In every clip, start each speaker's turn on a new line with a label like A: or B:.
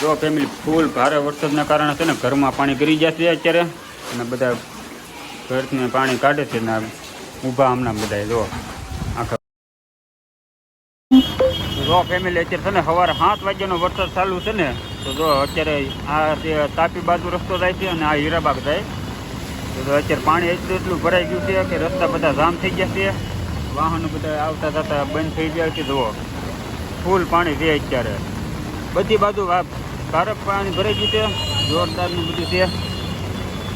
A: જો ફેમિલી ફૂલ ભારે વરસાદના કારણે છે ને ઘરમાં પાણી ગરી જશે અત્યારે, અને બધા ઘરને પાણી કાઢે છે ને ઊભા હમણાં બધા જો આખા. જો ફેમિલી અત્યારે છે ને સવારે 7 વાગ્યાનો વરસાદ ચાલુ છે ને, તો જો અત્યારે આ જે તાપી બાજુ રસ્તો જાય છે અને આ હીરાબાગ જાય, તો અત્યારે પાણી એટલું ભરાઈ ગયું છે કે રસ્તા બધા જામ થઈ ગયા છે, વાહનો બધા આવતા જતા બંધ થઈ ગયા છે. જુઓ ફૂલ પાણી છે અત્યારે બધી બાજુ, ભારે પાણી ભરાઈ ગયું છે, જોરદારનું બધું છે.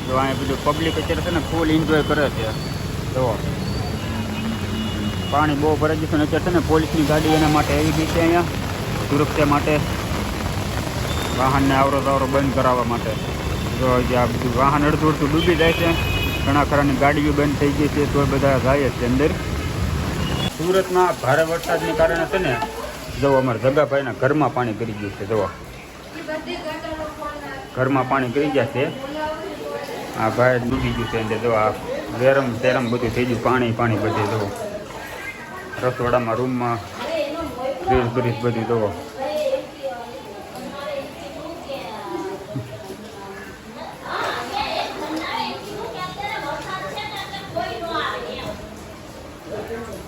A: તો અહીંયા બધું પબ્લિક અત્યારે છે ને ફૂલ એન્જોય કરે છે. તો પાણી બહુ ભરાઈ ગયું છે ને અત્યારે છે ને પોલીસની ગાડી એના માટે આવી ગઈ છે અહીંયા સુરક્ષા માટે, વાહનને આવરો બંધ કરાવવા માટે. જો હજી આ બધું વાહન અડધું ડૂબી જાય છે, ઘણા ખરાની ગાડીઓ બંધ થઈ ગઈ છે, તો બધા જાય છે અંદર. સુરતમાં ભારે વરસાદને કારણે છે ને જો અમારા જગાભાઈના ઘરમાં પાણી કરી ગયું છે. જુઓ ઘરમાં પાણી કરી ગયા છે, આ ભાઈ ડૂબી ગયું છે અંદર. જો આ વેરમ તેરમ બધું થઈ ગયું, પાણી બધે. જુઓ રસોડામાં રૂમમાં ફ્રીજ બધું. જુઓ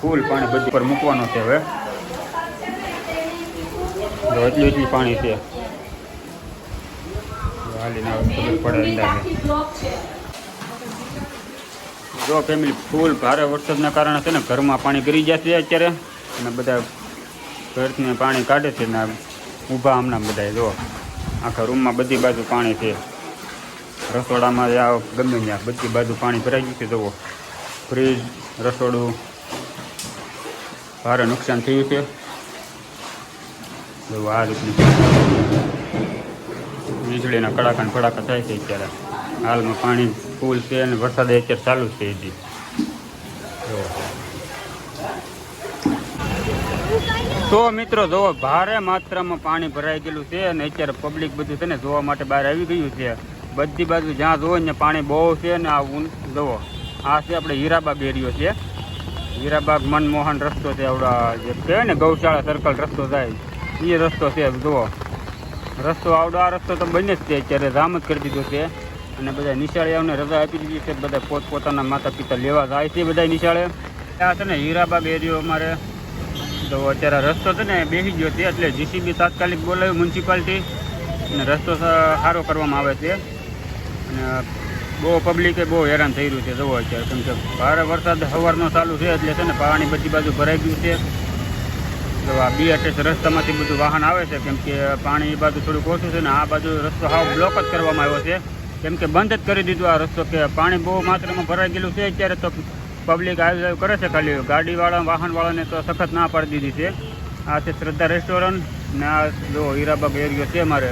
A: ફૂલ પાણી બધું પર મૂકવાનો છે હવે, એટલું પાણી છે. હાલીને ખબર પડે અંદાજે. જો ફેમિલી ફૂલ ભારે વરસાદના કારણે છે ને ઘરમાં પાણી ગરી જશે અત્યારે, અને બધા ઘરને પાણી કાઢે છે ને ઊભા હમણાં બધા. જો આખા રૂમમાં બધી બાજુ પાણી છે, રસોડામાં ગમે ત્યાં બધી બાજુ પાણી ભરાઈ ગયું છે. જુઓ ફ્રીજ, રસોડું ભારે નુકસાન થયું છે. જો આ રીતનું વીજળીના કડાકા ફડાકા થાય છે અત્યારે. હાલમાં પાણી ફૂલ છે અને વરસાદ અત્યારે ચાલુ છે હજી. તો મિત્રો જુઓ ભારે માત્રામાં પાણી ભરાઈ ગયેલું છે, અને અત્યારે પબ્લિક બધું છે ને જોવા માટે બહાર આવી ગયું છે. બધી બાજુ જ્યાં જોવો ને પાણી બહુ છે. ને આ જુઓ આ છે આપણે હીરાબાગ એરિયો છે, હીરાબાગ મનમોહન રસ્તો છે, આવડા જે કહેવાય ને ગૌશાળા સર્કલ રસ્તો જાય એ રસ્તો છે. જુઓ રસ્તો આવડો, આ રસ્તો તો બને જ છે અત્યારે, જામ જ કરી દીધો છે. અને બધા નિશાળીઓને રજા આપી દીધી છે, બધા પોતપોતાના માતા પિતા લેવા જાય છે બધા નિશાળે. આ છે ને હીરાબાગ એરિયો અમારે. તો અત્યારે રસ્તો છે ને બેસી ગયો છે, એટલે જીસીબી તાત્કાલિક બોલાવ્યું મ્યુનિસિપાલિટી, અને રસ્તો સારો કરવામાં આવે છે. અને બહુ પબ્લિકે બહુ હેરાન થઈ રહ્યું છે. જુઓ અત્યારે કેમ કે ભારે વરસાદ સવારનો ચાલુ છે, એટલે છે ને પાણી બધી બાજુ ભરાઈ ગયું છે. તો આ BRTS રસ્તામાંથી બધું વાહન આવે છે, કેમ કે પાણી એ બાજુ થોડુંક ઓછું છે ને આ બાજુ રસ્તો હાવ બ્લોક જ કરવામાં આવ્યો છે, કેમ કે બંધ જ કરી દીધું આ રસ્તો, કે પાણી બહુ માત્રામાં ભરાઈ ગયેલું છે અત્યારે. તો પબ્લિક આવી કરે છે, ખાલી ગાડીવાળા વાહનવાળાને તો સખત ના પાડી દીધી છે. આ છે શ્રદ્ધા રેસ્ટોરન્ટ, ને આ જો હીરાબાગ એરિયો છે અમારે.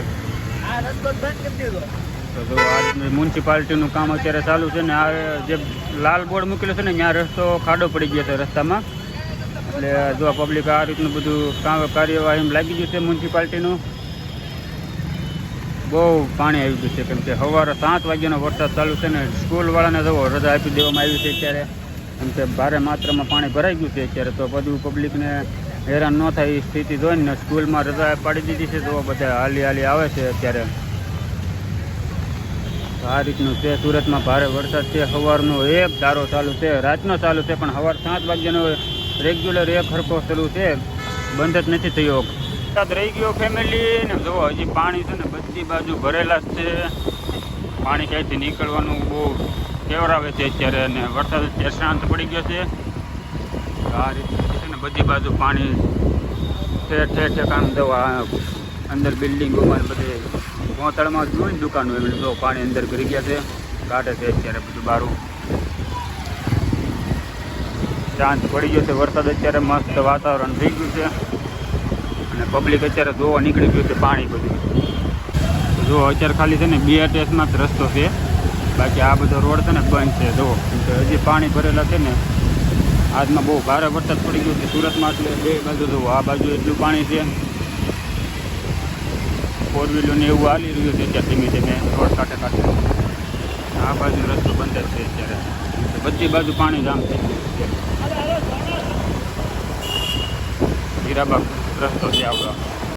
A: તો જો આ મ્યુનિસિપાલિટીનું કામ અત્યારે ચાલુ છે ને આ જે લાલ બોર્ડ મૂકેલું છે ને ત્યાં રસ્તો ખાડો પડી ગયો છે રસ્તામાં, એટલે જો પબ્લિક આ રીતનું બધું કાર્યવાહી લાગી ગયું છે મ્યુનિસિપાલિટીનું. બહુ પાણી આવી ગયું છે, કેમ કે સવારે 7 વાગ્યાનો વરસાદ ચાલુ છે ને સ્કૂલવાળાને જવો રજા આપી દેવામાં આવી છે અત્યારે, કેમ કે ભારે માત્રામાં પાણી ભરાઈ ગયું છે અત્યારે. તો બધું પબ્લિકને હેરાન ન થાય એ સ્થિતિ જોઈને સ્કૂલમાં રજા પાડી દીધી છે. તો બધા હાલી આવે છે અત્યારે. આ રીતનું છે સુરતમાં ભારે વરસાદ છે. સવારનો એક ધારો ચાલુ છે, રાતનો ચાલુ છે, પણ સવાર 7 વાગ્યાનો રેગ્યુલર એક હરખો ચાલુ છે, બંધ જ નથી થયો. વરસાદ રહી ગયો ફેમિલી ને જુઓ હજી પાણી છે ને બધી બાજુ ભરેલા જ છે. પાણી ક્યાંયથી નીકળવાનું બહુ કેવરાવે છે અત્યારે, અને વરસાદ અત્યારે શાંત પડી ગયો છે. આ રીતે છે ને બધી બાજુ પાણી ઠેર કામ જવા અંદર બિલ્ડિંગોમાં બધે મોતળમાં જોઈને દુકાનો એમ જો પાણી અંદર કરી ગયા છે, કાઢે છે અત્યારે બધું બારું. શાંત પડી ગયો છે વરસાદ અત્યારે, મસ્ત વાતાવરણ થઈ ગયું છે, અને પબ્લિક અત્યારે જોવા નીકળી ગયું છે પાણી બધું. જો અત્યારે ખાલી છે ને BRTSમાં જ રસ્તો છે, બાકી આ બધો રોડ છે ને બંધ છે. જુઓ હજી પાણી ભરેલા છે ને, આજમાં બહુ ભારે વરસાદ પડી ગયો છે સુરતમાં, એટલે બે બાજુ જુઓ આ બાજુ એટલું પાણી છે. 4 વ્હીલરને એવું હાલી રહ્યું છે ત્યાં ધીમે ધીમે રોડ કાંઠે. આ બાજુ રસ્તો બંધ જ છે અત્યારે, બધી બાજુ પાણી જામ થઈ ગયું છે. હીરાબાગ રસ્તો છે આપણો.